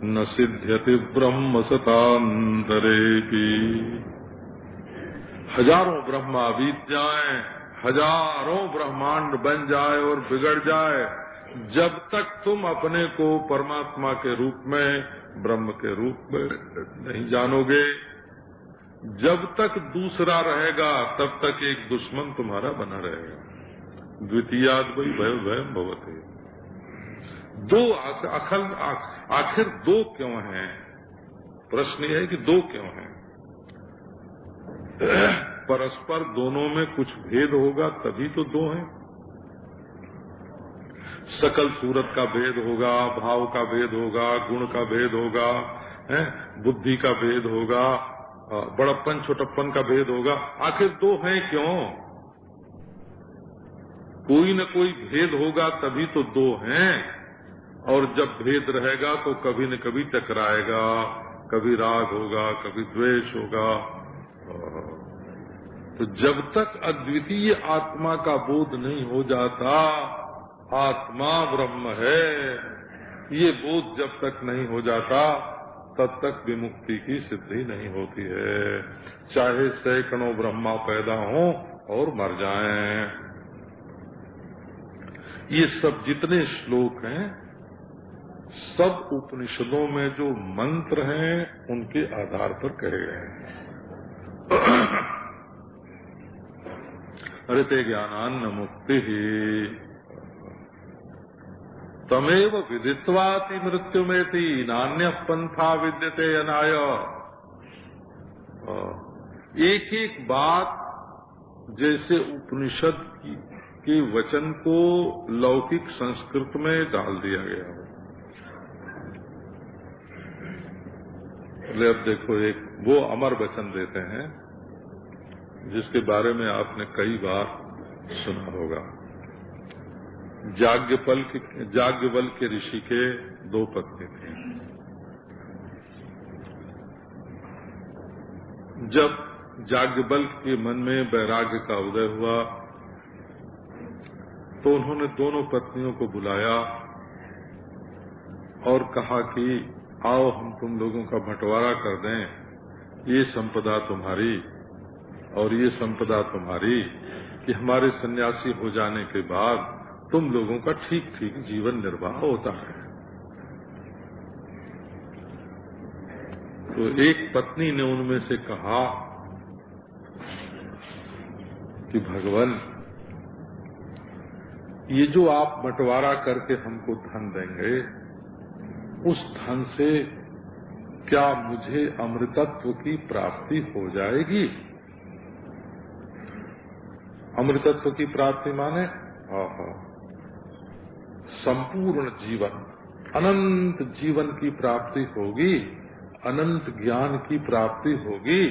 न सिद्ध्यति ब्रह्म सतांतरेपि। हजारों ब्रह्मा बीत जाएं, हजारों ब्रह्मांड बन जाए और बिगड़ जाए, जब तक तुम अपने को परमात्मा के रूप में, ब्रह्म के रूप में नहीं जानोगे, जब तक दूसरा रहेगा तब तक एक दुश्मन तुम्हारा बना रहेगा। द्वितीयाद वही भय भयम भवते। दो आखिर दो क्यों हैं? प्रश्न यह है कि दो क्यों हैं? परस्पर दोनों में कुछ भेद होगा तभी तो दो हैं। सकल सूरत का भेद होगा, भाव का भेद होगा, गुण का भेद होगा, बुद्धि का भेद होगा, बड़प्पन छोटप्पन का भेद होगा। आखिर दो हैं क्यों? कोई न कोई भेद होगा तभी तो दो हैं। और जब भेद रहेगा तो कभी न कभी टकराएगा, कभी राग होगा, कभी द्वेष होगा। तो जब तक अद्वितीय आत्मा का बोध नहीं हो जाता, आत्मा ब्रह्म है, ये बोध जब तक नहीं हो जाता तब तक विमुक्ति की सिद्धि नहीं होती है, चाहे सैकड़ों ब्रह्मा पैदा हों और मर जाएं। ये सब जितने श्लोक हैं, सब उपनिषदों में जो मंत्र हैं उनके आधार पर कहे गए हैं। ऋते ज्ञानान्न मुक्ति तमेव विदित्वाति मृत्युमेति नान्य पंथा विद्यते अनाय। एक एक बात जैसे उपनिषद के वचन को लौकिक संस्कृत में डाल दिया गया है। अब देखो, एक वो अमर वचन देते हैं जिसके बारे में आपने कई बार सुना होगा। याज्ञवल्क्य ऋषि के दो पत्नी थे। जब याज्ञवल्क्य के मन में वैराग्य का उदय हुआ तो उन्होंने दोनों पत्नियों को बुलाया और कहा कि आओ हम तुम लोगों का बंटवारा कर दें, ये संपदा तुम्हारी और ये संपदा तुम्हारी, कि हमारे सन्यासी हो जाने के बाद तुम लोगों का ठीक ठीक जीवन निर्वाह होता है। तो एक पत्नी ने उनमें से कहा कि भगवान, ये जो आप बंटवारा करके हमको धन देंगे, उस धन से क्या मुझे अमृतत्व की प्राप्ति हो जाएगी? अमृतत्व की प्राप्ति माने संपूर्ण जीवन, अनंत जीवन की प्राप्ति होगी, अनंत ज्ञान की प्राप्ति होगी,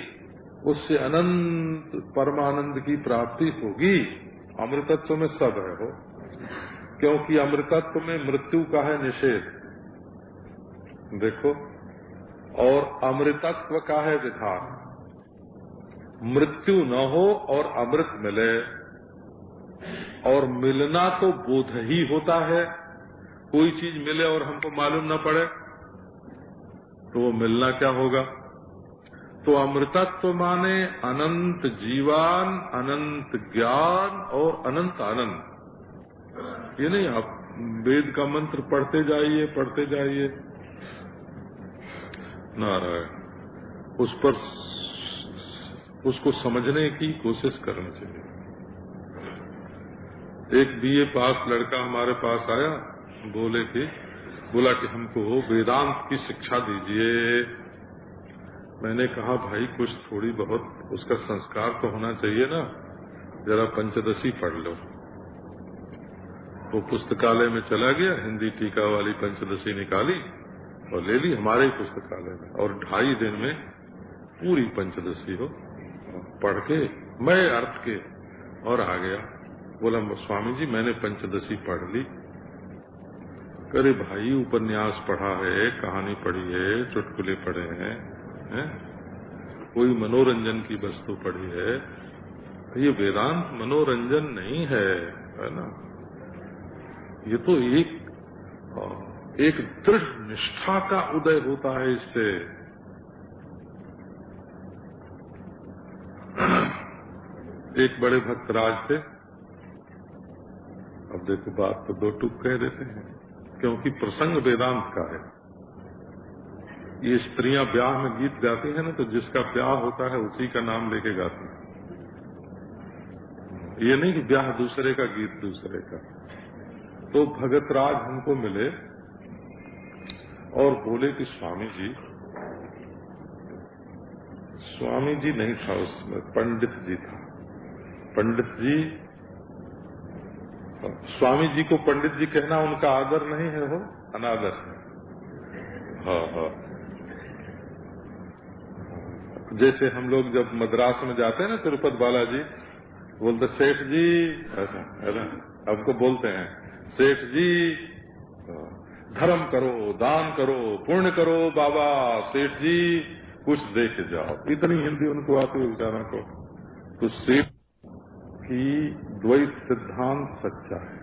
उससे अनंत परमानंद की प्राप्ति होगी। अमृतत्व में सब है हो, क्योंकि अमृतत्व में मृत्यु का है निषेध, देखो, और अमृतत्व का है विधान। मृत्यु न हो और अमृत मिले, और मिलना तो बोध ही होता है। कोई चीज मिले और हमको मालूम न पड़े तो वो मिलना क्या होगा? तो अमृतत्व माने अनंत जीवन, अनंत ज्ञान और अनंत आनंद। ये नहीं आप वेद का मंत्र पढ़ते जाइए नारायण, उस पर उसको समझने की कोशिश करनी चाहिए। एक बीए पास लड़का हमारे पास आया, बोला कि हमको वेदांत की शिक्षा दीजिए। मैंने कहा भाई कुछ थोड़ी बहुत उसका संस्कार तो होना चाहिए ना, जरा पंचदशी पढ़ लो। वो पुस्तकालय में चला गया, हिंदी टीका वाली पंचदशी निकाली और ले ली हमारे ही पुस्तकालय में, और 2.5 दिन में पूरी पंचदशी हो पढ़ के मैं अर्थ के और आ गया। बोला स्वामी जी मैंने पंचदशी पढ़ ली। अरे भाई उपन्यास पढ़ा है, कहानी पढ़ी है, चुटकुले पढ़े हैं, कोई मनोरंजन की वस्तु पढ़ी है। ये वेदांत मनोरंजन नहीं है, है ना? ये तो एक एक दृढ़ निष्ठा का उदय होता है इससे। एक बड़े भक्त राज थे। अब देखो बात तो दो टूक कह देते हैं, क्योंकि प्रसंग वेदांत का है। ये स्त्रियां ब्याह में गीत गाती हैं ना, तो जिसका ब्याह होता है उसी का नाम लेके गाती हैं। ये नहीं कि ब्याह दूसरे का गीत दूसरे का। तो भगत राज हमको मिले और बोले कि स्वामी जी नहीं था उसमें, पंडित जी था। पंडित जी, स्वामी जी को पंडित जी कहना उनका आदर नहीं है, वो अनादर है। हाँ। जैसे हम लोग जब मद्रास में जाते हैं ना, तिरुपति बालाजी, बोलते सेठ जी, ऐसा है ना, हमको बोलते हैं सेठ जी, धर्म करो, दान करो, पुण्य करो बाबा, सेठ जी कुछ दे के जाओ। इतनी हिंदी उनको आती है बेचारा को। तो सेठ की द्वैत सिद्धांत सच्चा है।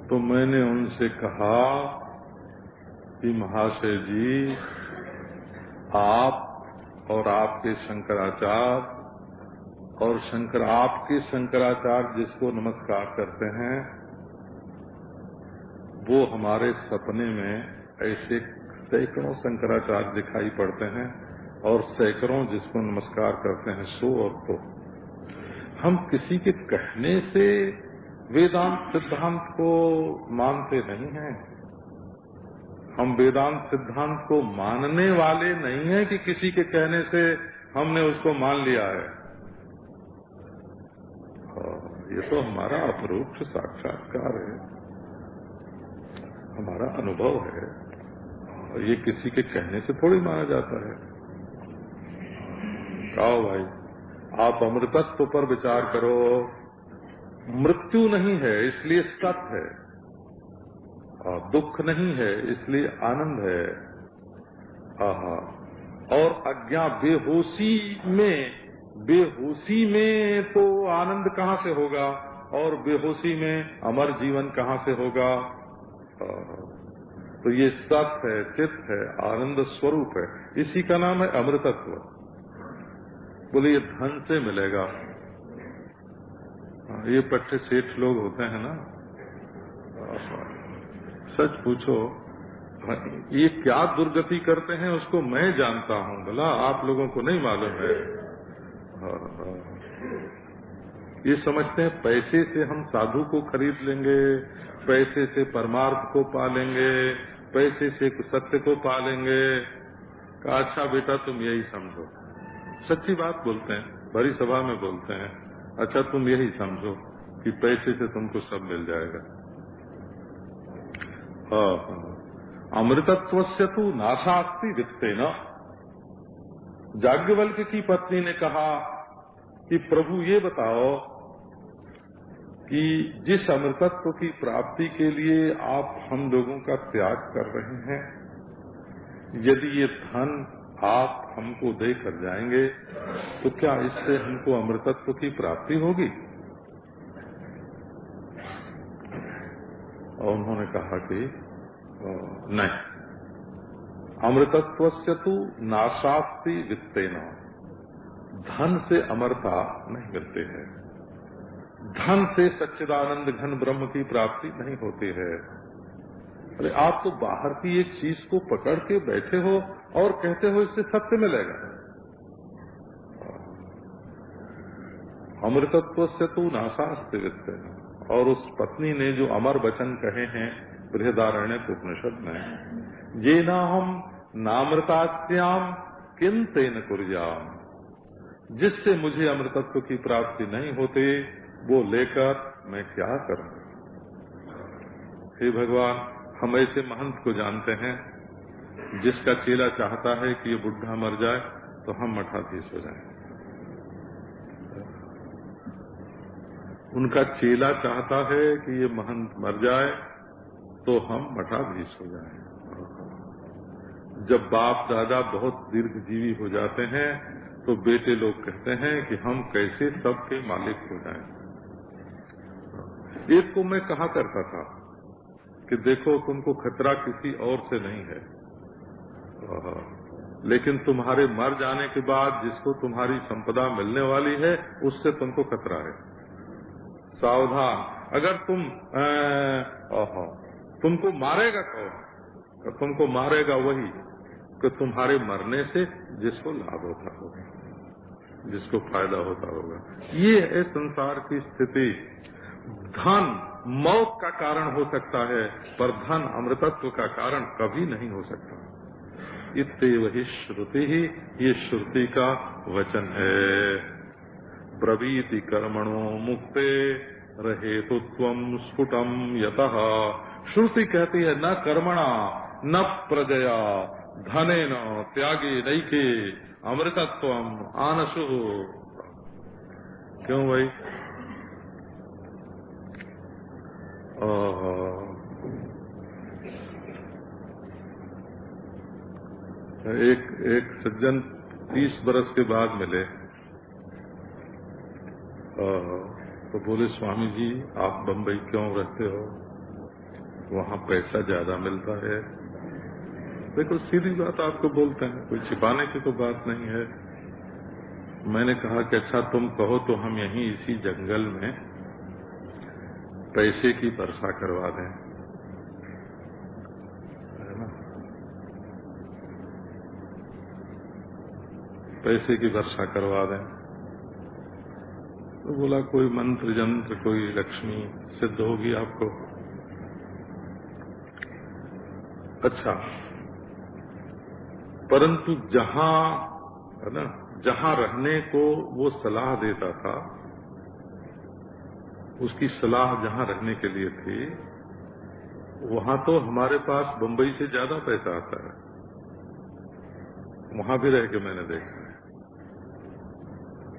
तो मैंने उनसे कहा कि महाशय जी, आप और आपके शंकराचार्य और आपके शंकराचार्य जिसको नमस्कार करते हैं, वो हमारे सपने में ऐसे सैकड़ों शंकराचार्य दिखाई पड़ते हैं और सैकड़ों जिसको नमस्कार करते हैं सो और तो। हम किसी के कहने से वेदांत सिद्धांत को मानते नहीं हैं। हम वेदांत सिद्धांत को मानने वाले नहीं हैं कि किसी के कहने से हमने उसको मान लिया है। ये तो हमारा अपरोक्ष साक्षात्कार है, हमारा अनुभव है। ये किसी के कहने से थोड़ी माना जाता है। कहो भाई, आप अमृतत्व पर विचार करो। मृत्यु नहीं है इसलिए सत्य है, और दुख नहीं है इसलिए आनंद है। आहा। और अज्ञा बेहोशी में तो आनंद कहाँ से होगा, और बेहोशी में अमर जीवन कहाँ से होगा। तो ये सत्य है, चित है, आनंद स्वरूप है, इसी का नाम है अमृतत्व। बोले ये धन से मिलेगा। ये पट्टे सेठ लोग होते हैं ना, सच पूछो ये क्या दुर्गति करते हैं उसको मैं जानता हूँ, भला आप लोगों को नहीं मालूम है। ये समझते हैं पैसे से हम साधु को खरीद लेंगे, पैसे से परमार्थ को पालेंगे, पैसे से सत्य को पालेंगे। का अच्छा बेटा तुम यही समझो, सच्ची बात बोलते हैं, भरी सभा में बोलते हैं, अच्छा तुम यही समझो कि पैसे से तुमको सब मिल जाएगा। अमृतत्वस्य तु नाशास्ति वित्तेन। याज्ञवल्क्य की पत्नी ने कहा कि प्रभु ये बताओ कि जिस अमृतत्व की प्राप्ति के लिए आप हम लोगों का त्याग कर रहे हैं, यदि ये धन आप हमको देकर जाएंगे तो क्या इससे हमको अमृतत्व की प्राप्ति होगी? और उन्होंने कहा कि नहीं, अमृतत्वस्य तु नाशास्ति वित्तेन। धन से अमरता नहीं मिलती है, धन से सच्चिदानंद घन ब्रह्म की प्राप्ति नहीं होती है। अरे आप तो बाहर की एक चीज को पकड़ के बैठे हो और कहते हो इससे सत्य मिलेगा। अमृतत्वस्य तु नाशास्ति वित्तेन। और उस पत्नी ने जो अमर वचन कहे हैं बृहदारण्यक उपनिषद में, ये ना हम नामृतास्याम किं तेन कुर्याम, जिससे मुझे अमृतत्व की प्राप्ति नहीं होती वो लेकर मैं क्या करूं। हे भगवान, हम ऐसे महंत को जानते हैं जिसका चेला चाहता है कि ये बुढ़ा मर जाए तो हम मठाधीश हो जाएं। उनका चेला चाहता है कि ये महंत मर जाए तो हम मठाधीश हो जाएं। जब बाप दादा बहुत दीर्घजीवी हो जाते हैं तो बेटे लोग कहते हैं कि हम कैसे सबके मालिक हो जाएं। एक को मैं कहा करता था कि देखो तुमको खतरा किसी और से नहीं है, लेकिन तुम्हारे मर जाने के बाद जिसको तुम्हारी संपदा मिलने वाली है उससे तुमको खतरा है। सावधान, अगर तुमको मारेगा कौन? तुमको मारेगा वही कि तुम्हारे मरने से जिसको लाभ होता होगा, जिसको फायदा होता होगा। ये है संसार की स्थिति। धन मौत का कारण हो सकता है, पर धन अमृतत्व का कारण कभी नहीं हो सकता। इत्येव हि श्रुति ही, ये श्रुति का वचन है। ब्रवीति कर्मणो मुक्ते रहेतु त्वं स्फुटं यतः। श्रुति कहती है न कर्मणा न प्रजया धनेन त्यागे नैके अमृतत्वम आनशु। क्यों भाई? एक सज्जन 30 बरस के बाद मिले, तो बोले स्वामी जी आप बम्बई क्यों रहते हो, वहाँ पैसा ज्यादा मिलता है। देखो सीधी बात आपको बोलते हैं, कोई छिपाने की तो बात नहीं है। मैंने कहा कि अच्छा तुम कहो तो हम यहीं इसी जंगल में पैसे की वर्षा करवा दें, है ना? पैसे की वर्षा करवा दें। तो बोला कोई मंत्र जंत्र, कोई लक्ष्मी सिद्ध होगी आपको। अच्छा, परंतु जहां, है ना, जहां रहने को वो सलाह देता था, उसकी सलाह जहां रहने के लिए थी, वहां तो हमारे पास बंबई से ज्यादा पैसा आता है। वहां भी रह के मैंने देखा है।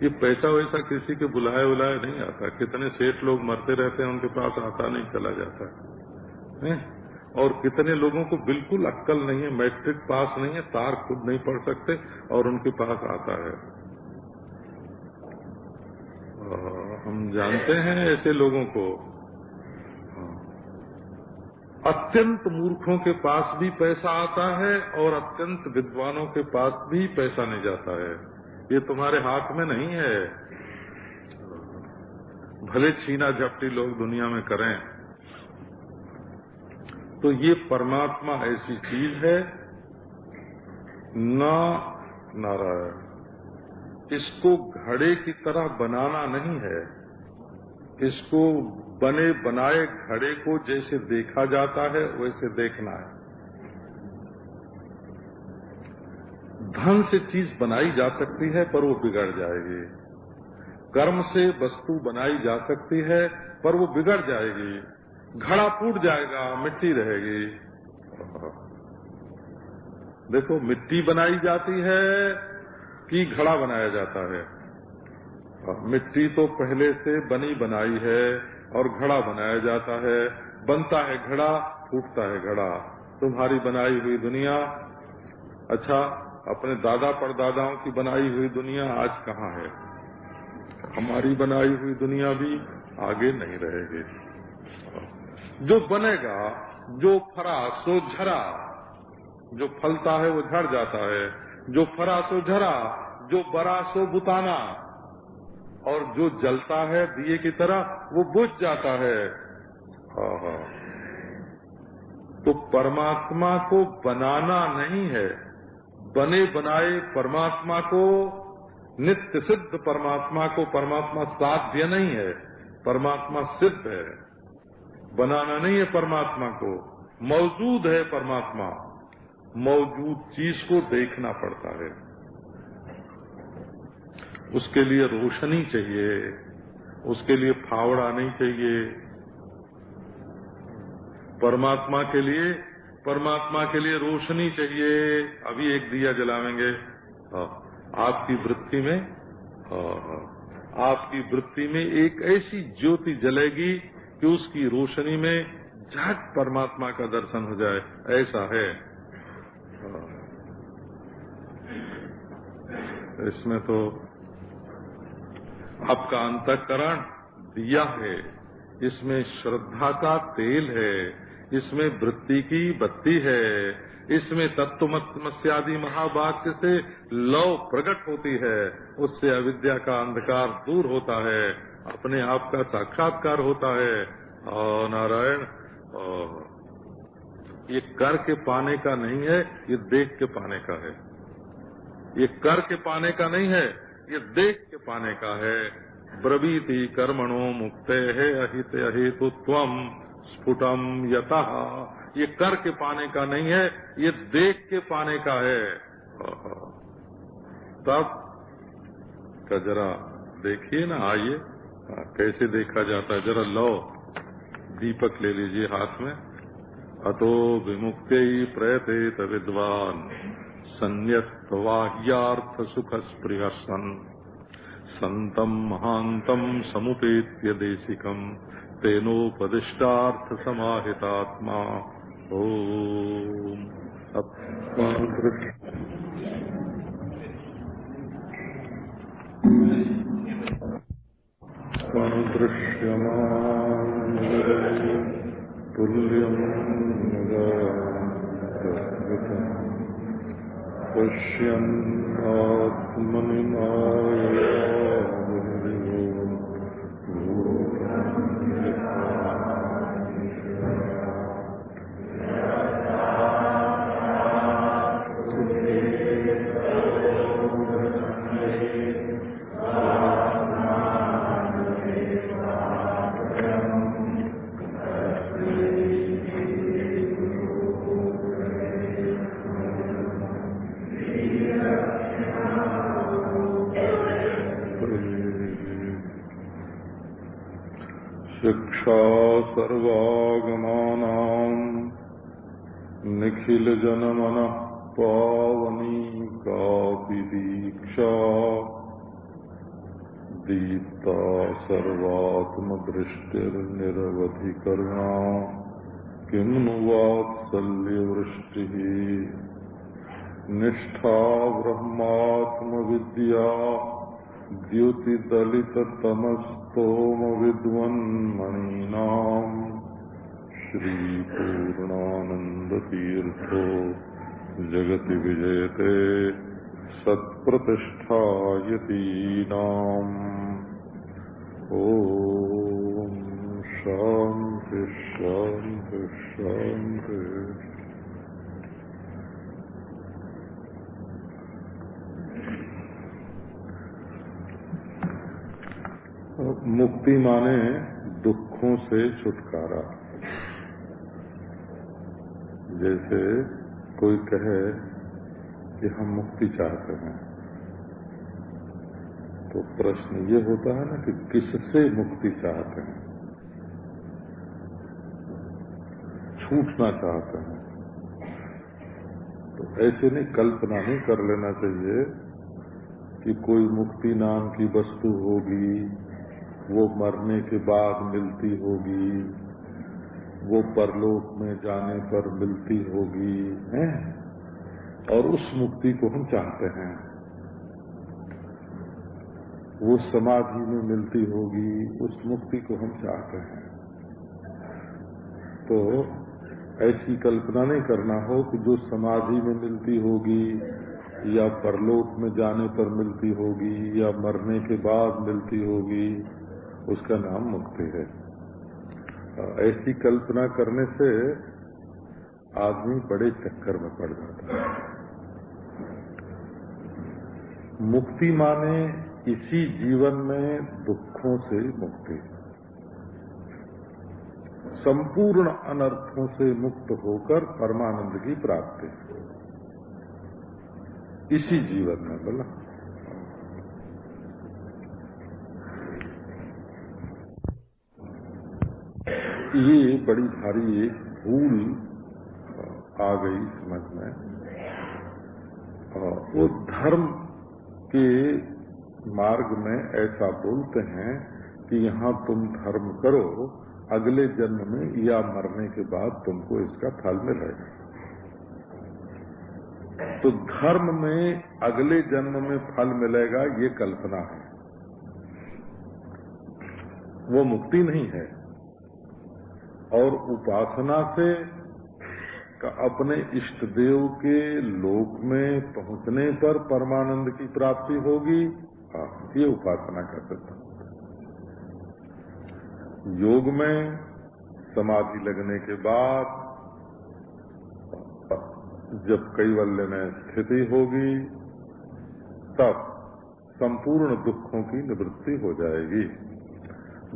ये पैसा वैसा किसी के बुलाए बुलाए नहीं आता। कितने सेठ लोग मरते रहते हैं, उनके पास आता नहीं, चला जाता है। और कितने लोगों को बिल्कुल अक्कल नहीं है, मैट्रिक पास नहीं है, तार खुद नहीं पढ़ सकते, और उनके पास आता है। हम जानते हैं ऐसे लोगों को। अत्यंत मूर्खों के पास भी पैसा आता है और अत्यंत विद्वानों के पास भी पैसा नहीं जाता है। ये तुम्हारे हाथ में नहीं है। भले छीना झपटी लोग दुनिया में करें, तो ये परमात्मा ऐसी चीज है ना नारायण, इसको घड़े की तरह बनाना नहीं है। इसको बने बनाए घड़े को जैसे देखा जाता है वैसे देखना है। धन से चीज बनाई जा सकती है पर वो बिगड़ जाएगी। कर्म से वस्तु बनाई जा सकती है पर वो बिगड़ जाएगी। घड़ा टूट जाएगा, मिट्टी रहेगी। देखो मिट्टी बनाई जाती है कि घड़ा बनाया जाता है। मिट्टी तो पहले से बनी बनाई है और घड़ा बनाया जाता है। बनता है घड़ा, टूटता है घड़ा। तुम्हारी बनाई हुई दुनिया, अच्छा अपने दादा परदादाओं की बनाई हुई दुनिया आज कहाँ है? हमारी बनाई हुई दुनिया भी आगे नहीं रहेगी। जो बनेगा, जो फरा सो झरा, जो फलता है वो झड़ जाता है, जो फरा सो झरा, जो बरा सो बुताना, और जो जलता है दिए की तरह वो बुझ जाता है। तो परमात्मा को बनाना नहीं है, बने बनाए परमात्मा को, नित्य सिद्ध परमात्मा को, परमात्मा साध्य नहीं है, परमात्मा सिद्ध है। बनाना नहीं है परमात्मा को, मौजूद है परमात्मा। मौजूद चीज को देखना पड़ता है, उसके लिए रोशनी चाहिए, उसके लिए फावड़ा नहीं चाहिए। परमात्मा के लिए रोशनी चाहिए। अभी एक दिया जलावेंगे, आपकी वृत्ति में एक ऐसी ज्योति जलेगी कि उसकी रोशनी में झट परमात्मा का दर्शन हो जाए। ऐसा है। इसमें तो आपका अंतःकरण दिया है, इसमें श्रद्धा का तेल है, इसमें वृत्ति की बत्ती है, इसमें तत्वमस्यादि महावाक्य से लौ प्रकट होती है, उससे अविद्या का अंधकार दूर होता है, अपने आप का साक्षात्कार होता है। और नारायण, ये कर के पाने का नहीं है, ये देख के पाने का है। ये कर के पाने का नहीं है, ये देख के पाने का है। ब्रवीति कर्मणो मुक्ते है अहित अहेतुत्वम स्फुटम यतः। ये कर के पाने का नहीं है, ये देख के पाने का है। तब का जरा देखिए ना, आइए कैसे देखा जाता है, जरा लो दीपक ले लीजिए हाथ में। अतो विमुक्ते प्रयतेत विद्वान संन्यस्तवाह्यार्थ सुख स्पृहसन संतम महांतम समुपेत्य देशिकम तेनोपदिष्टार्थ समाहितात्मा। ओम दृश्यमान तुल्यं पश्यन्नात्मनि मायया शिक्षा सर्वागमानां निखिल जनमनः पावनी कापि दीक्षा दीप्ता सर्वात्मदृष्टिर्निरवधि करुणा किं नु वात्सल्यवृष्टिः निष्ठा ब्रह्मात्मविद्या द्युतिदलिततमस्तोम विद्वन्मणीनाम् श्रीपूर्णानन्दतीर्थो जगति विजयते सत्प्रतिष्ठायतीनाम्। ओम शांति शांति शांति। मुक्ति माने दुखों से छुटकारा। जैसे कोई कहे कि हम मुक्ति चाहते हैं, तो प्रश्न ये होता है ना कि किससे मुक्ति चाहते हैं? छूटना चाहते हैं तो ऐसे नहीं, कल्पना नहीं कर लेना चाहिए कि कोई मुक्ति नाम की वस्तु होगी, वो मरने के बाद मिलती होगी, वो परलोक में जाने पर मिलती होगी, हैं? और उस मुक्ति को हम चाहते हैं। वो समाधि में मिलती होगी, उस मुक्ति को हम चाहते हैं। तो ऐसी कल्पना नहीं करना हो कि जो समाधि में मिलती होगी या परलोक में जाने पर मिलती होगी या मरने के बाद मिलती होगी, उसका नाम मुक्ति है। ऐसी कल्पना करने से आदमी बड़े चक्कर में पड़ जाता है। मुक्ति माने इसी जीवन में दुखों से मुक्ति, संपूर्ण अनर्थों से मुक्त होकर परमानंद की प्राप्ति, इसी जीवन में। बोला ये बड़ी भारी एक भूल आ गई समझ में। वो धर्म के मार्ग में ऐसा बोलते हैं कि यहाँ तुम धर्म करो, अगले जन्म में या मरने के बाद तुमको इसका फल मिलेगा। तो धर्म में अगले जन्म में फल मिलेगा, ये कल्पना है, वो मुक्ति नहीं है। और उपासना से अपने इष्ट देव के लोक में पहुंचने पर परमानंद की प्राप्ति होगी। ये उपासना का सिद्धांत। योग में समाधि लगने के बाद जब कैवल्य में स्थिति होगी तब संपूर्ण दुखों की निवृत्ति हो जाएगी।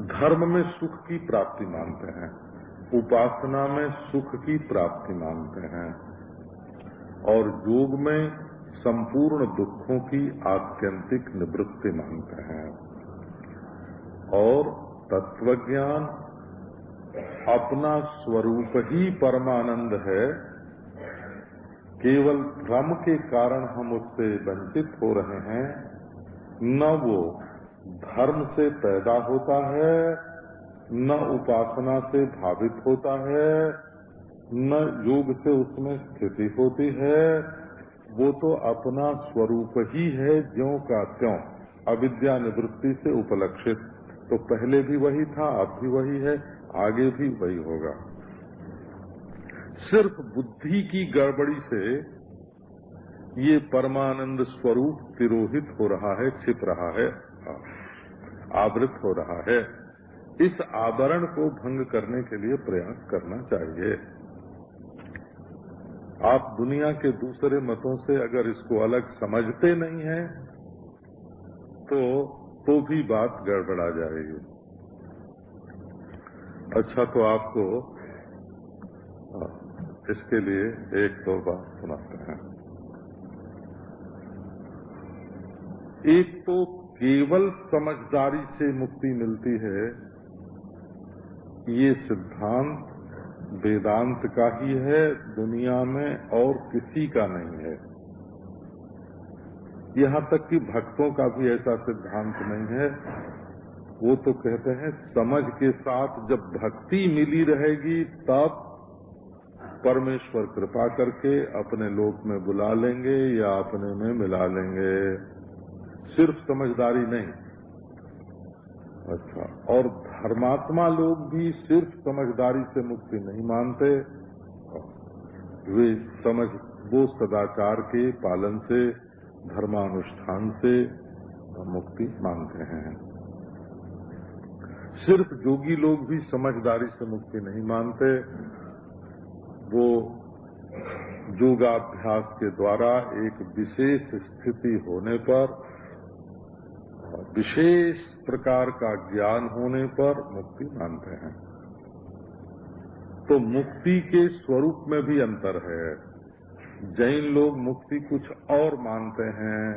धर्म में सुख की प्राप्ति मानते हैं, उपासना में सुख की प्राप्ति मानते हैं, और योग में संपूर्ण दुखों की आत्यंतिक निवृत्ति मानते हैं। और तत्वज्ञान अपना स्वरूप ही परमानंद है, केवल भ्रम के कारण हम उससे वंचित हो रहे हैं। न वो धर्म से पैदा होता है, न उपासना से भावित होता है, न योग से उसमें स्थिति होती है। वो तो अपना स्वरूप ही है, ज्यों का त्यों, अविद्या निवृत्ति से उपलक्षित। तो पहले भी वही था, अब भी वही है, आगे भी वही होगा। सिर्फ बुद्धि की गड़बड़ी से ये परमानंद स्वरूप तिरोहित हो रहा है, छिप रहा है, आवृत हो रहा है। इस आवरण को भंग करने के लिए प्रयास करना चाहिए। आप दुनिया के दूसरे मतों से अगर इसको अलग समझते नहीं हैं तो भी बात गड़बड़ा जाएगी। अच्छा, तो आपको इसके लिए एक दो बात सुनाते हैं। एक तो केवल समझदारी से मुक्ति मिलती है, ये सिद्धांत वेदांत का ही है, दुनिया में और किसी का नहीं है। यहाँ तक कि भक्तों का भी ऐसा सिद्धांत नहीं है। वो तो कहते हैं समझ के साथ जब भक्ति मिली रहेगी तब परमेश्वर कृपा करके अपने लोक में बुला लेंगे या अपने में मिला लेंगे, सिर्फ समझदारी नहीं। अच्छा, और धर्मात्मा लोग भी सिर्फ समझदारी से मुक्ति नहीं मानते, वो सदाचार के पालन से, धर्मानुष्ठान से मुक्ति मानते हैं। सिर्फ जोगी लोग भी समझदारी से मुक्ति नहीं मानते, वो योगाभ्यास के द्वारा एक विशेष स्थिति होने पर, विशेष प्रकार का ज्ञान होने पर मुक्ति मानते हैं। तो मुक्ति के स्वरूप में भी अंतर है। जैन लोग मुक्ति कुछ और मानते हैं,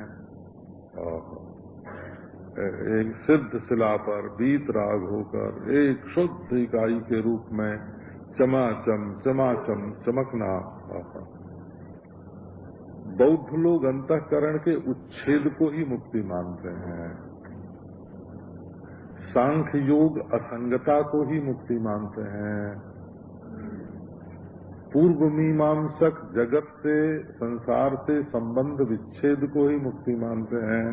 एक सिद्ध शिला पर वीतराग होकर एक शुद्ध इकाई के रूप में चमाचम चमकना। बौद्ध लोग अंतःकरण के उच्छेद को ही मुक्ति मानते हैं। सांख्य योग असंगता को ही मुक्ति मानते हैं। पूर्व मीमांसक जगत से, संसार से संबंध विच्छेद को ही मुक्ति मानते हैं।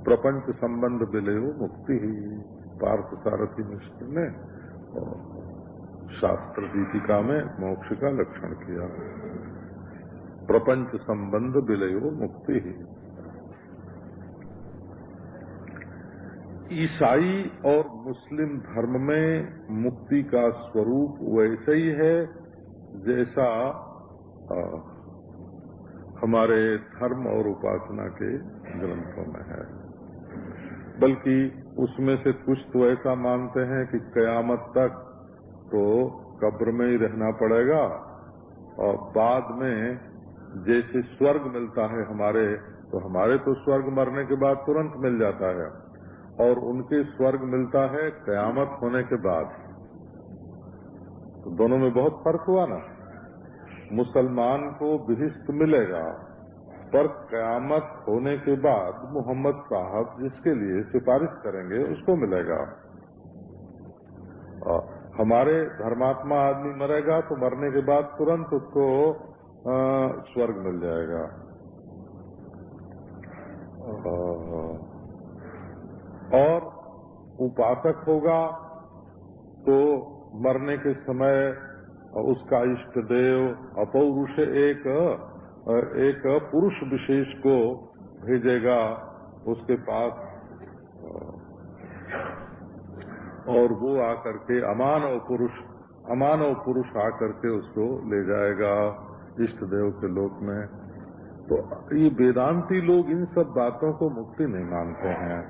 प्रपंच संबंध विलयो मुक्ति ही, पार्थ सारथी मिश्र ने शास्त्र दीपिका में मोक्ष का लक्षण किया। प्रपंच संबंध विलयो मुक्ति ही। ईसाई और मुस्लिम धर्म में मुक्ति का स्वरूप वैसे ही है जैसा हमारे धर्म और उपासना के ग्रंथों में है। बल्कि उसमें से कुछ तो ऐसा मानते हैं कि कयामत तक तो कब्र में ही रहना पड़ेगा, और बाद में जैसे स्वर्ग मिलता है हमारे तो स्वर्ग मरने के बाद तुरंत मिल जाता है, और उनके स्वर्ग मिलता है कयामत होने के बाद। तो दोनों में बहुत फर्क हुआ ना। मुसलमान को बिहिश्त मिलेगा, पर कयामत होने के बाद मोहम्मद साहब जिसके लिए सिफारिश करेंगे उसको मिलेगा। हमारे धर्मात्मा आदमी मरेगा तो मरने के बाद तुरंत उसको स्वर्ग मिल जाएगा। और उपासक होगा उसको मरने के समय उसका इष्ट देव अपौरुष एक पुरुष विशेष को भेजेगा उसके पास, और वो आकर के अमानव पुरुष आकर के उसको ले जाएगा इष्ट देव के लोक में। तो ये वेदांती लोग इन सब बातों को मुक्ति नहीं मानते हैं।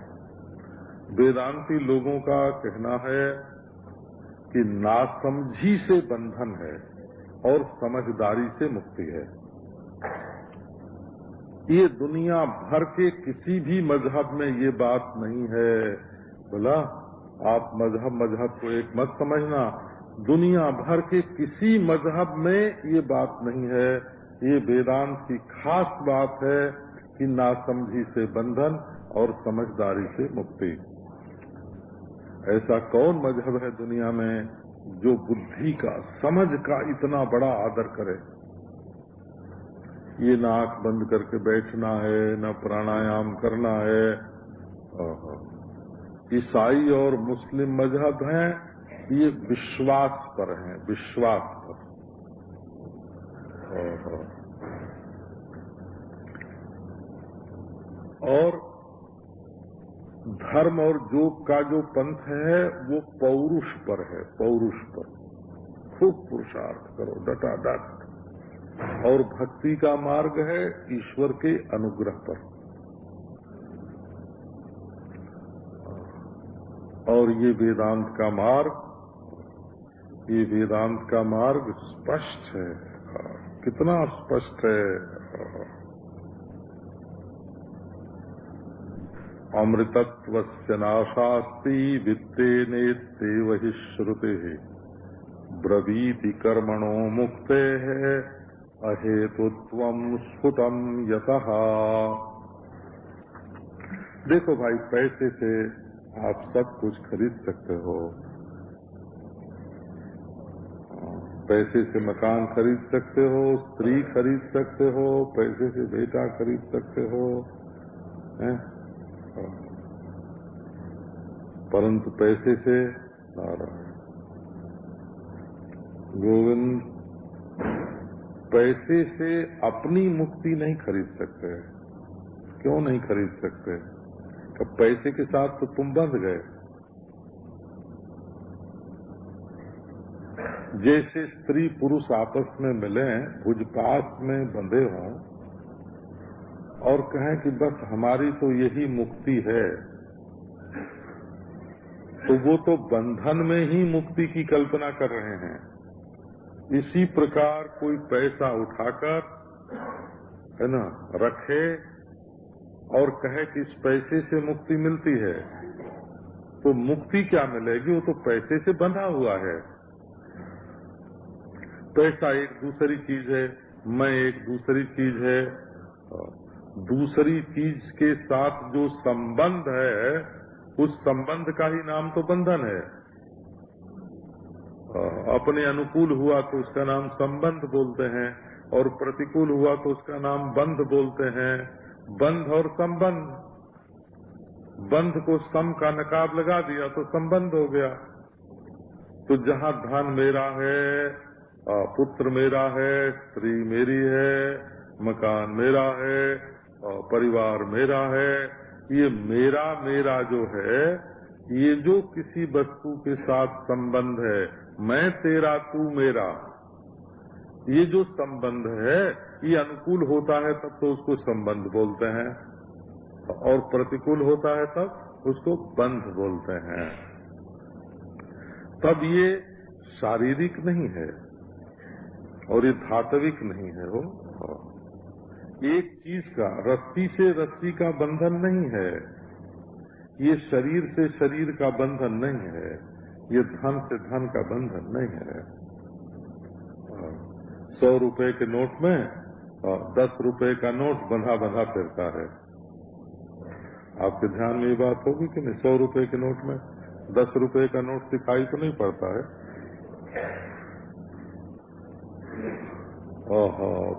वेदांती लोगों का कहना है कि नासमझी से बंधन है और समझदारी से मुक्ति है। ये दुनिया भर के किसी भी मजहब में ये बात नहीं है। बोला आप मजहब को एक मत समझना, दुनिया भर के किसी मजहब में ये बात नहीं है। ये वेदांत की खास बात है कि नासमझी से बंधन और समझदारी से मुक्ति। ऐसा कौन मजहब है दुनिया में जो बुद्धि का, समझ का इतना बड़ा आदर करे? ये ना आंख बंद करके बैठना है, न प्राणायाम करना है। ईसाई और मुस्लिम मजहब हैं, ये विश्वास पर हैं, विश्वास पर। और धर्म और योग का जो पंथ है वो पौरुष पर है, पौरुष पर खूब पुरुषार्थ करो डटाडट। और भक्ति का मार्ग है ईश्वर के अनुग्रह पर। और ये वेदांत का मार्ग स्पष्ट है। कितना स्पष्ट है। अमृतत्वस्य नाशास्ति वित्तेनेत्येव हि श्रुतिः ब्रवीति कर्मणो मुक्तेः अहेतुत्वं स्फुटं यतः। देखो भाई, पैसे से आप सब कुछ खरीद सकते हो। पैसे से मकान खरीद सकते हो, स्त्री खरीद सकते हो, पैसे से बेटा खरीद सकते हो, परंतु पैसे से गोविंद, पैसे से अपनी मुक्ति नहीं खरीद सकते। क्यों नहीं खरीद सकते? तो पैसे के साथ तो तुम बंध गए। जैसे स्त्री पुरुष आपस में मिले, भुजपास में बंधे हों और कहें कि बस हमारी तो यही मुक्ति है, तो वो तो बंधन में ही मुक्ति की कल्पना कर रहे हैं। इसी प्रकार कोई पैसा उठाकर, है ना, रखे और कहे कि इस पैसे से मुक्ति मिलती है, तो मुक्ति क्या मिलेगी? वो तो पैसे से बंधा हुआ है। पैसा एक दूसरी चीज है, मैं एक दूसरी चीज है। दूसरी चीज के साथ जो संबंध है, उस संबंध का ही नाम तो बंधन है। अपने अनुकूल हुआ तो उसका नाम संबंध बोलते हैं, और प्रतिकूल हुआ तो उसका नाम बंध बोलते हैं। बंध और संबंध, बंध को सम का नकाब लगा दिया तो संबंध हो गया। तो जहाँ धन मेरा है, पुत्र मेरा है, स्त्री मेरी है, मकान मेरा है, परिवार मेरा है, ये मेरा मेरा जो है, ये जो किसी वस्तु के साथ संबंध है, मैं तेरा तू मेरा, ये जो संबंध है, ये अनुकूल होता है तब तो उसको संबंध बोलते हैं, और प्रतिकूल होता है तब उसको बंध बोलते हैं। तब ये शारीरिक नहीं है और ये धात्विक नहीं है। वो एक चीज का, रस्सी से रस्सी का बंधन नहीं है, ये शरीर से शरीर का बंधन नहीं है, ये धन से धन का बंधन नहीं है। 100 रुपए के नोट में 10 रुपए का नोट बंधा बंधा फिरता है। आपके ध्यान में ये बात होगी कि नहीं? 100 रुपए के नोट में 10 रुपए का नोट दिखाई तो नहीं पड़ता है।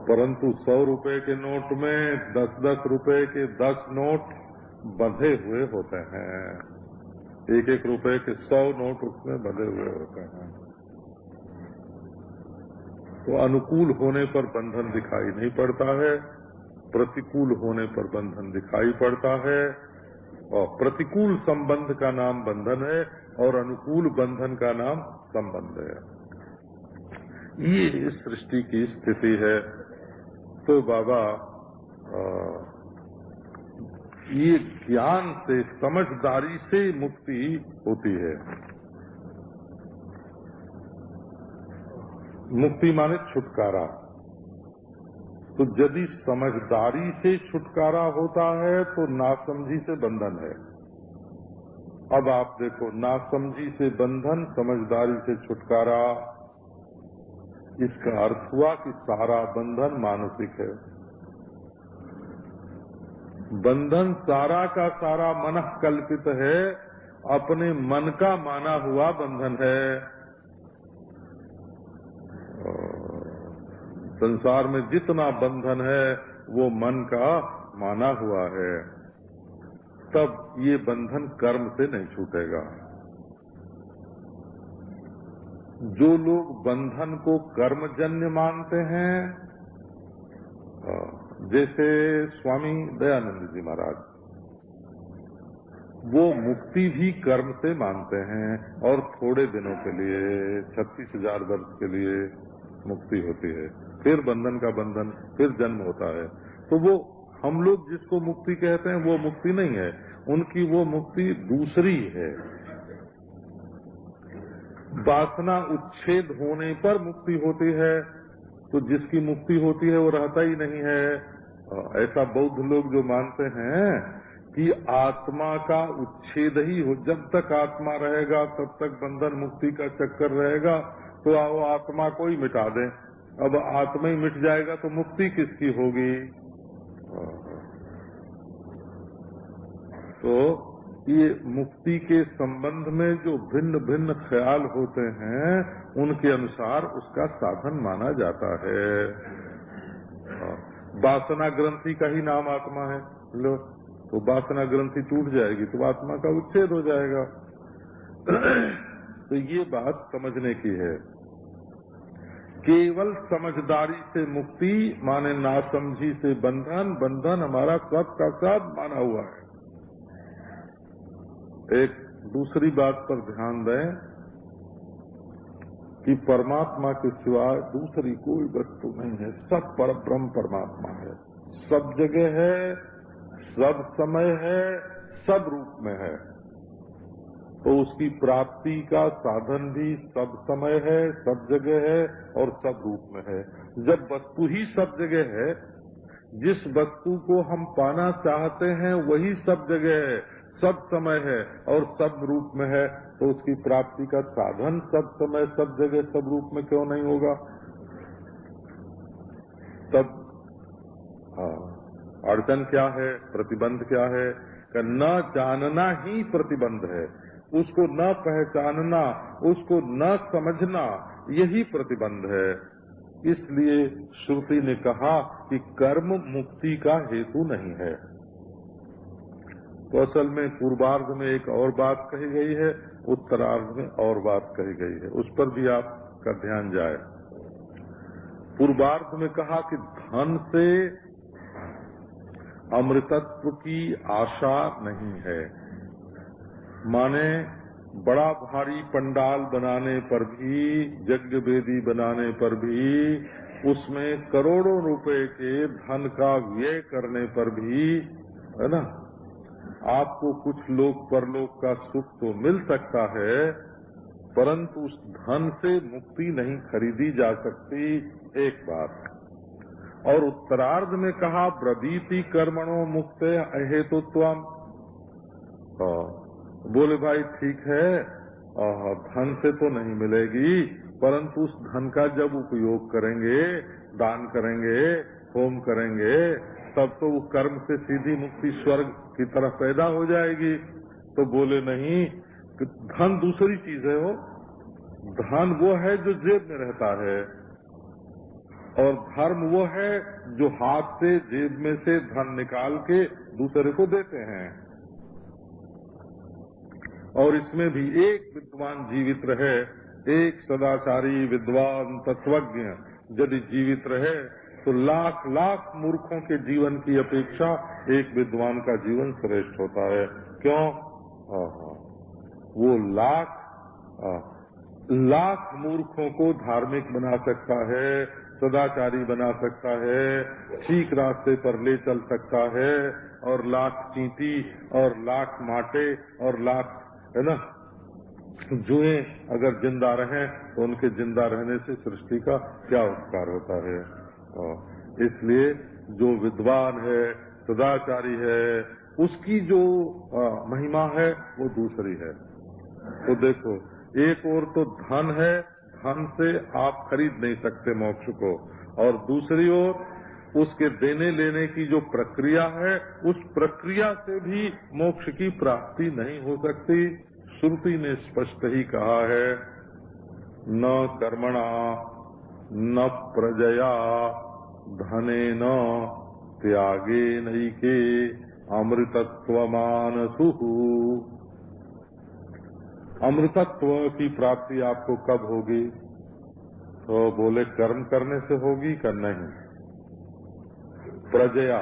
परंतु 100 रुपए के नोट में 10-10 रुपए के 10 नोट बंधे हुए होते हैं। एक एक रुपए के 100 नोट उसमें बंधे हुए होते हैं। तो अनुकूल होने पर बंधन दिखाई नहीं पड़ता है, प्रतिकूल होने पर बंधन दिखाई पड़ता है। और प्रतिकूल संबंध का नाम बंधन है और अनुकूल बंधन का नाम संबंध है। ये सृष्टि की स्थिति है। तो बाबा ये ज्ञान से, समझदारी से मुक्ति होती है। मुक्ति माने छुटकारा। तो यदि समझदारी से छुटकारा होता है तो नासमझी से बंधन है। अब आप देखो, नासमझी से बंधन, समझदारी से छुटकारा, इसका अर्थ हुआ कि सारा बंधन मानसिक है। बंधन सारा का सारा मनः कल्पित है, अपने मन का माना हुआ बंधन है। संसार में जितना बंधन है वो मन का माना हुआ है। तब ये बंधन कर्म से नहीं छूटेगा। जो लोग बंधन को कर्मजन्य मानते हैं, जैसे स्वामी दयानंद जी महाराज, वो मुक्ति भी कर्म से मानते हैं और थोड़े दिनों के लिए, 36,000 वर्ष के लिए मुक्ति होती है, फिर बंधन का बंधन, फिर जन्म होता है। तो वो हम लोग जिसको मुक्ति कहते हैं वो मुक्ति नहीं है, उनकी वो मुक्ति दूसरी है। वासना उच्छेद होने पर मुक्ति होती है, तो जिसकी मुक्ति होती है वो रहता ही नहीं है। ऐसा बौद्ध लोग जो मानते हैं कि आत्मा का उच्छेद ही हो, जब तक आत्मा रहेगा तब तक बंधन मुक्ति का चक्कर रहेगा, तो वो आत्मा को ही मिटा दें। अब आत्मा ही मिट जाएगा तो मुक्ति किसकी होगी? तो ये मुक्ति के संबंध में जो भिन्न भिन्न ख्याल होते हैं, उनके अनुसार उसका साधन माना जाता है। वासना ग्रंथि का ही नाम आत्मा है। लो, तो वासना ग्रंथि टूट जाएगी तो आत्मा का उच्छेद हो जाएगा। तो ये बात समझने की है। केवल समझदारी से मुक्ति माने नासमझी से बंधन, बंधन हमारा सब का सब माना हुआ है। एक दूसरी बात पर ध्यान दें कि परमात्मा के सिवाय दूसरी कोई वस्तु नहीं है। सब परब्रह्म परमात्मा है, सब जगह है, सब समय है, सब रूप में है। तो उसकी प्राप्ति का साधन भी सब समय है, सब जगह है और सब रूप में है। जब वस्तु ही सब जगह है, जिस वस्तु को हम पाना चाहते हैं वही सब जगह है, सब समय है और सब रूप में है, तो उसकी प्राप्ति का साधन सब समय, सब जगह, सब रूप में क्यों नहीं होगा? तब अड़चन क्या है, प्रतिबंध क्या है? कि न जानना ही प्रतिबंध है, उसको न पहचानना, उसको न समझना, यही प्रतिबंध है। इसलिए श्रुति ने कहा कि कर्म मुक्ति का हेतु नहीं है। तो असल में पूर्वार्ध में एक और बात कही गई है, उत्तरार्ध में और बात कही गई है, उस पर भी आपका ध्यान जाए। पूर्वार्ध में कहा कि धन से अमृतत्व की आशा नहीं है। माने बड़ा भारी पंडाल बनाने पर भी, यज्ञ वेदी बनाने पर भी, उसमें करोड़ों रुपए के धन का व्यय करने पर भी, है ना, आपको कुछ लोक परलोक का सुख तो मिल सकता है, परंतु उस धन से मुक्ति नहीं खरीदी जा सकती। एक बात। और उत्तरार्ध में कहा ब्रवीति कर्मणो मुक्ते अहेतुत्वम। बोले भाई ठीक है, धन से तो नहीं मिलेगी, परंतु उस धन का जब उपयोग करेंगे, दान करेंगे, होम करेंगे, तब तो वो कर्म से सीधी मुक्ति स्वर्ग की तरफ पैदा हो जाएगी। तो बोले नहीं, धन दूसरी चीज है। वो धन वो है जो जेब में रहता है, और धर्म वो है जो हाथ से जेब में से धन निकाल के दूसरे को देते हैं। और इसमें भी एक विद्वान जीवित रहे, एक सदाचारी विद्वान तत्वज्ञ यदि जीवित रहे तो लाख लाख मूर्खों के जीवन की अपेक्षा एक विद्वान का जीवन श्रेष्ठ होता है। क्यों? वो लाख मूर्खों को धार्मिक बना सकता है, सदाचारी बना सकता है, ठीक रास्ते पर ले चल सकता है, और लाख चींटी और लाख माटे और लाख, है ना, जुए अगर जिंदा रहें तो उनके जिंदा रहने से सृष्टि का क्या उपकार होता है। इसलिए जो विद्वान है, सदाचारी है, उसकी जो महिमा है वो दूसरी है। तो देखो, एक ओर तो धन है, धन से आप खरीद नहीं सकते मोक्ष को, और दूसरी ओर उसके देने लेने की जो प्रक्रिया है, उस प्रक्रिया से भी मोक्ष की प्राप्ति नहीं हो सकती। श्रुति ने स्पष्ट ही कहा है, न कर्मणा न प्रजया धनेन त्यागेनैके अमृतत्वमानसुः। अमृतत्व की प्राप्ति आपको कब होगी? तो बोले कर्म करने से होगी कि नहीं। प्रजया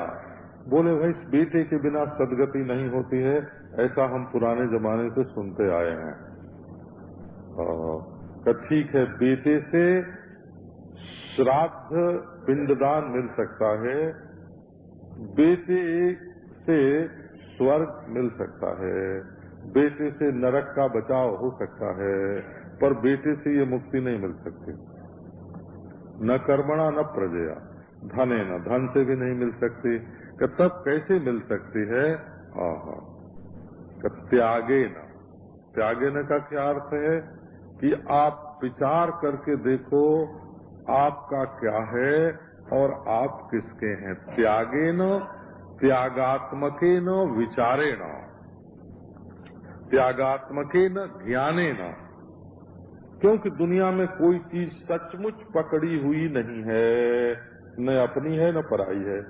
बोले भाई बेटे के बिना सदगति नहीं होती है, ऐसा हम पुराने जमाने से सुनते आए हैं। ठीक है, बेटे से श्राद्ध पिंडदान मिल सकता है, बेटे से स्वर्ग मिल सकता है, बेटे से नरक का बचाव हो सकता है, पर बेटे से ये मुक्ति नहीं मिल सकती। न कर्मणा न प्रजया धने न, धन से भी नहीं मिल सकती। तब कैसे मिल सकती है? त्यागे न। त्यागे न का क्या अर्थ है कि आप विचार करके देखो आपका क्या है और आप किसके हैं। त्यागे न, त्यागात्मके न विचारे न, त्यागात्मके न ज्ञाने न। क्योंकि दुनिया में कोई चीज सचमुच पकड़ी हुई नहीं है, न अपनी है न पराई है,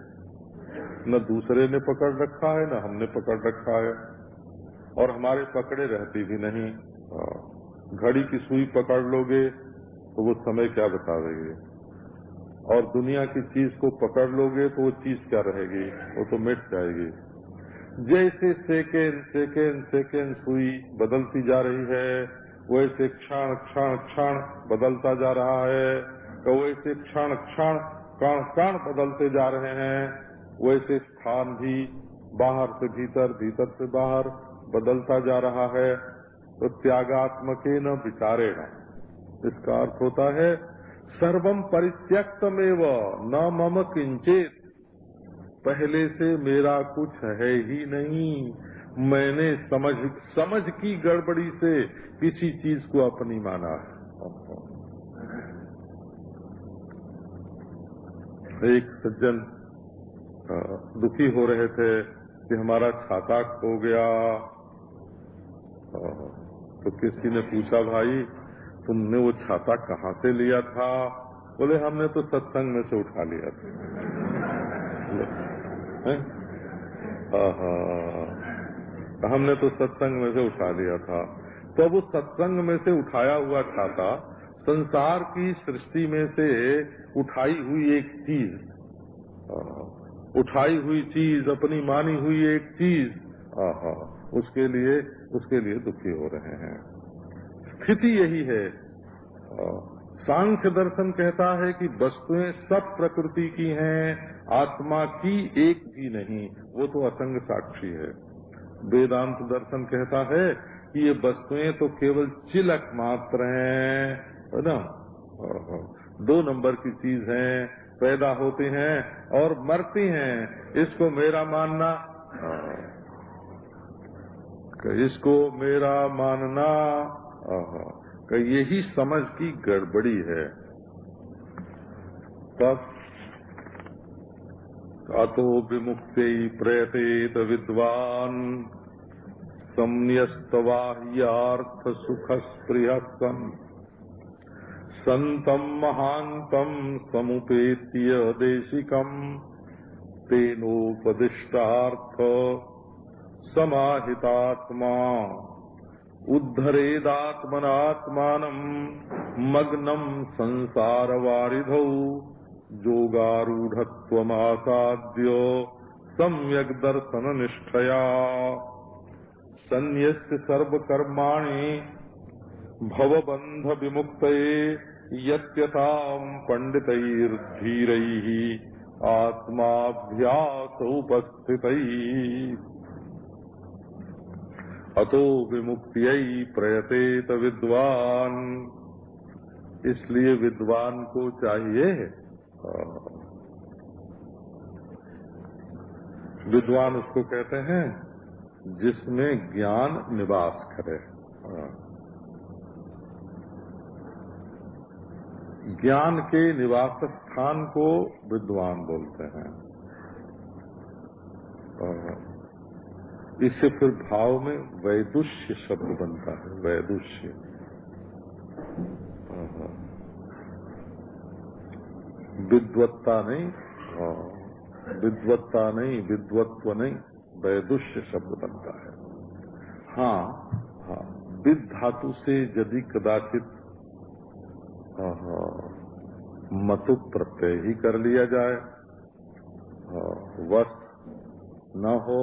न दूसरे ने पकड़ रखा है न हमने पकड़ रखा है, और हमारे पकड़े रहती भी नहीं। घड़ी की सुई पकड़ लोगे तो वो समय क्या बतावेगी, और दुनिया की चीज को पकड़ लोगे तो वो चीज क्या रहेगी, वो तो मिट जाएगी। जैसे सेकेंड सेकेंड सेकेंड सुई बदलती जा रही है, वैसे क्षण क्षण क्षण बदलता जा रहा है, तो वैसे क्षण क्षण कण कण बदलते जा रहे हैं, वैसे स्थान भी बाहर से भीतर, भीतर से बाहर बदलता जा रहा है। तो त्यागात्मके न विचारे न, इसका अर्थ होता है सर्वम परित्यक्तमेव न मम किंचित। पहले से मेरा कुछ है ही नहीं, मैंने समझ की गड़बड़ी से किसी चीज को अपनी माना है। एक सज्जन दुखी हो रहे थे कि हमारा छाता खो गया। तो किसी ने पूछा, भाई तुमने वो छाता कहाँ से लिया था? बोले हमने तो सत्संग में से उठा लिया था। हमने तो सत्संग में से उठा लिया था। तो वो सत्संग में से उठाया हुआ छाता संसार की सृष्टि में से उठाई हुई एक चीज, उठाई हुई चीज, अपनी मानी हुई एक चीज, उसके लिए दुखी हो रहे हैं। स्थिति यही है। सांख्य दर्शन कहता है कि वस्तुएं सब प्रकृति की हैं, आत्मा की एक भी नहीं, वो तो असंग साक्षी है। वेदांत दर्शन कहता है कि ये वस्तुएं तो केवल चिलक मात्र हैं, है ना, 2 नंबर की चीज हैं, पैदा होती हैं और मरती हैं, इसको मेरा मानना, इसको मेरा मानना, यही समझ की गड़बड़ी है। तब अतो विमुक्ते प्रयतेत विद्वान संन्यस्तवाह्यार्थ सुख स्पृहस्तम संतम महांतम समुपेत्य देशिकम तेनोपदिष्टार्थ समाहितात्मा उद्धरेदात्मनात्मानं मग्नं संसार वारिधौ योगारूढ़त्वमासाद्य सम्यक् दर्शन निष्ठया सन्यस्य सर्वकर्माणि भवबंध विमुक्तये यत्यतां पंडितैर्धीरैः आत्माभ्यास उपस्थितैः अतो विमुक्त्यै प्रयतेत विद्वान। इसलिए विद्वान को चाहिए, विद्वान उसको कहते हैं जिसमें ज्ञान निवास करे। ज्ञान के निवास स्थान को विद्वान बोलते हैं। इससे फिर भाव में वैदुष्य शब्द बनता है। वैदुष्य विद्वत्ता नहीं, विद्वत्ता नहीं, विद्वत्व नहीं, वैदुष्य शब्द बनता है। हाँ, विद धातु से यदि कदाचित मतु प्रत्यय ही कर लिया जाए, वश न हो,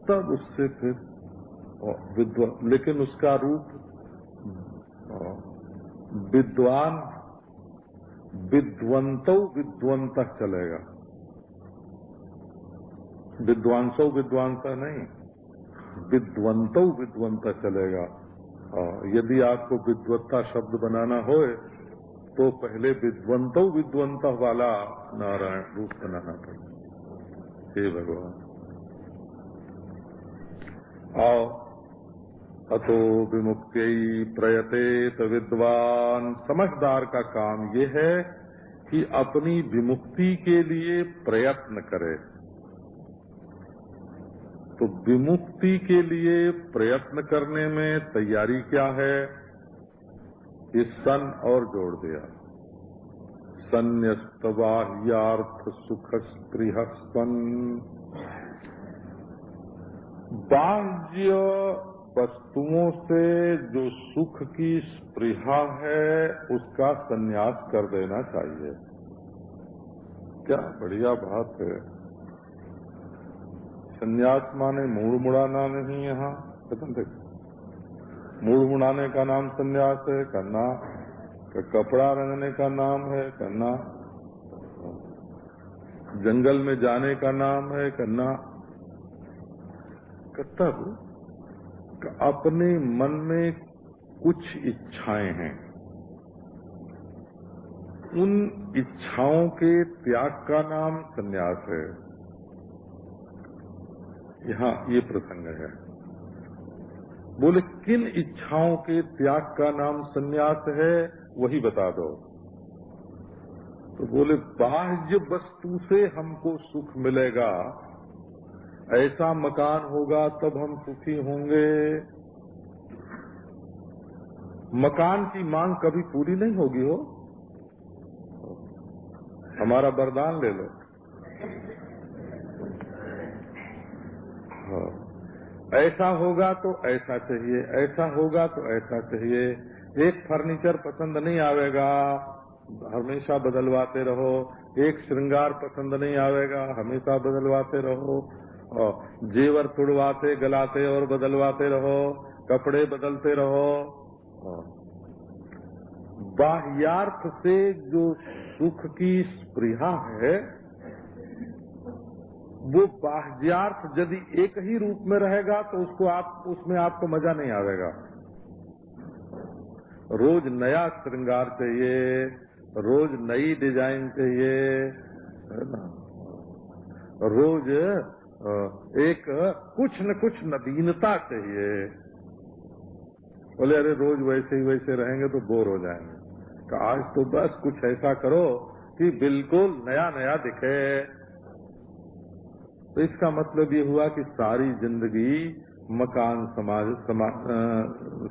तब उससे फिर विद्वान, लेकिन उसका रूप विद्वान विद्वंतो विद्वंत चलेगा। विद्वांसो विद्वांसा नहीं, विद्वंतो विद्वंत चलेगा। यदि आपको विद्वत्ता शब्द बनाना होए तो पहले विद्वंतो विद्वंत वाला नारायण रूप बनाना पड़ेगा। हे भगवान। आओ, अतो विमुक्त्यै प्रयतेत विद्वान। समझदार का काम ये है कि अपनी विमुक्ति के लिए प्रयत्न करे। तो विमुक्ति के लिए प्रयत्न करने में तैयारी क्या है? इस सन और जोड़ दिया। सन्यस्त बाह्यार्थ सुख स्पृहस्पन। बाह्य वस्तुओं से जो सुख की स्पृहा है उसका संन्यास कर देना चाहिए। क्या बढ़िया बात है। संन्यास माने मूड़ मुड़ाना नहीं। यहाँ मूड़ मुड़ाने का नाम संन्यास है, करना। कपड़ा रंगने का नाम है, करना। जंगल में जाने का नाम है, करना। तब अपने मन में कुछ इच्छाएं हैं, उन इच्छाओं के त्याग का नाम संन्यास है। यहाँ ये प्रसंग है। बोले किन इच्छाओं के त्याग का नाम संन्यास है, वही बता दो। तो बोले बाह्य वस्तु से हमको सुख मिलेगा, ऐसा मकान होगा तब हम सुखी होंगे। मकान की मांग कभी पूरी नहीं होगी हो। हमारा वरदान ले लो। ऐसा होगा तो ऐसा चाहिए, ऐसा होगा तो ऐसा चाहिए। एक फर्नीचर पसंद नहीं आवेगा, हमेशा बदलवाते रहो। एक श्रृंगार पसंद नहीं आवेगा, हमेशा बदलवाते रहो। जेवर तुड़वाते गलाते और बदलवाते रहो, कपड़े बदलते रहो। बाह्यार्थ से जो सुख की स्पृहा है, वो बाह्यार्थ यदि एक ही रूप में रहेगा तो उसमें आपको मजा नहीं आवेगा। रोज नया श्रृंगार चाहिए, रोज नई डिजाइन चाहिए, है ना। रोज एक कुछ न कुछ नवीनता चाहिए। बोले अरे रोज वैसे ही वैसे रहेंगे तो बोर हो जाएंगे। आज तो बस कुछ ऐसा करो कि बिल्कुल नया नया दिखे। तो इसका मतलब ये हुआ कि सारी जिंदगी मकान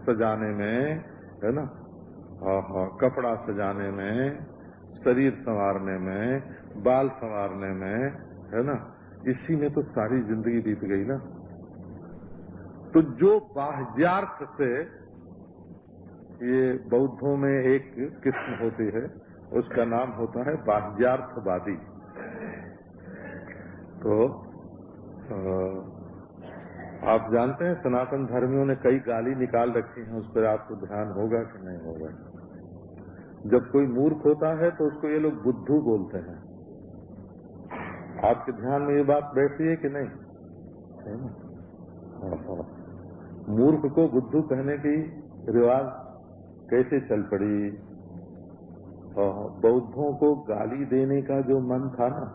सजाने में, है ना, कपड़ा सजाने में, शरीर संवारने में, बाल संवारने में, है ना, इसी में तो सारी जिंदगी बीत गई ना। तो जो बाह्यार्थ से, ये बौद्धों में एक किस्म होती है, उसका नाम होता है बाह्यार्थवादी। तो आप जानते हैं सनातन धर्मियों ने कई गाली निकाल रखी हैं, उस पर आपको ध्यान होगा कि नहीं होगा। जब कोई मूर्ख होता है तो उसको ये लोग बुद्धू बोलते हैं। आपके ध्यान में ये बात बैठी है कि नहीं? है ना? मूर्ख को बुद्धू कहने की रिवाज कैसे चल पड़ी? बौद्धों को गाली देने का जो मन था ना,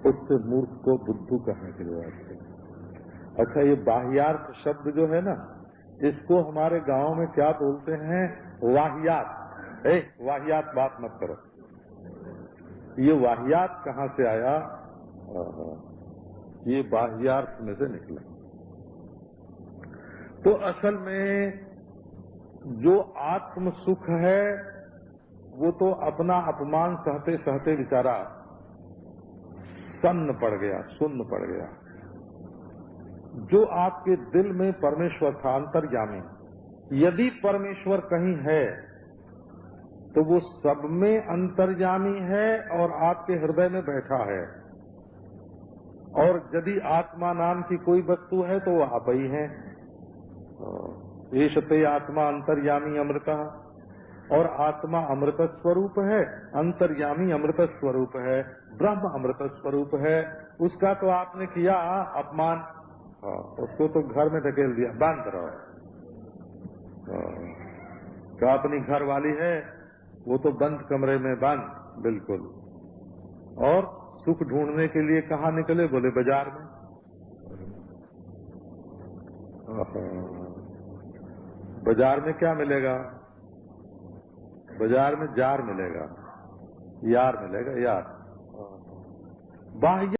उससे मूर्ख को बुद्धू कहने की रिवाज है। अच्छा, ये बाह्यार्थ शब्द जो है ना, इसको हमारे गांव में क्या बोलते हैं? वाहियात। वाहियात बात मत करो। ये वाहियात कहाँ से आया? ये बाह्यार्थ में से निकला। तो असल में जो आत्म सुख है वो तो अपना अपमान सहते सहते बेचारा सन्न पड़ गया, सुन्न पड़ गया। जो आपके दिल में परमेश्वर था अंतर्यामी, यदि परमेश्वर कहीं है तो वो सब में अंतर्यामी है और आपके हृदय में बैठा है। और यदि आत्मा नाम की कोई वस्तु है तो वो आप ही है। ईशते आत्मा अंतर्यामी अमृता, और आत्मा अमृत स्वरूप है, अंतर्यामी अमृत स्वरूप है, ब्रह्म अमृत स्वरूप है। उसका तो आपने किया अपमान, उसको तो घर में धकेल दिया, बंद रहो। क्या अपनी घर वाली है, वो तो बंद कमरे में बंद, बिल्कुल। और सुख ढूंढने के लिए कहाँ निकले? बोले बाजार में। बाजार में क्या मिलेगा? बाजार में जार मिलेगा, यार मिलेगा, यार। बाह्य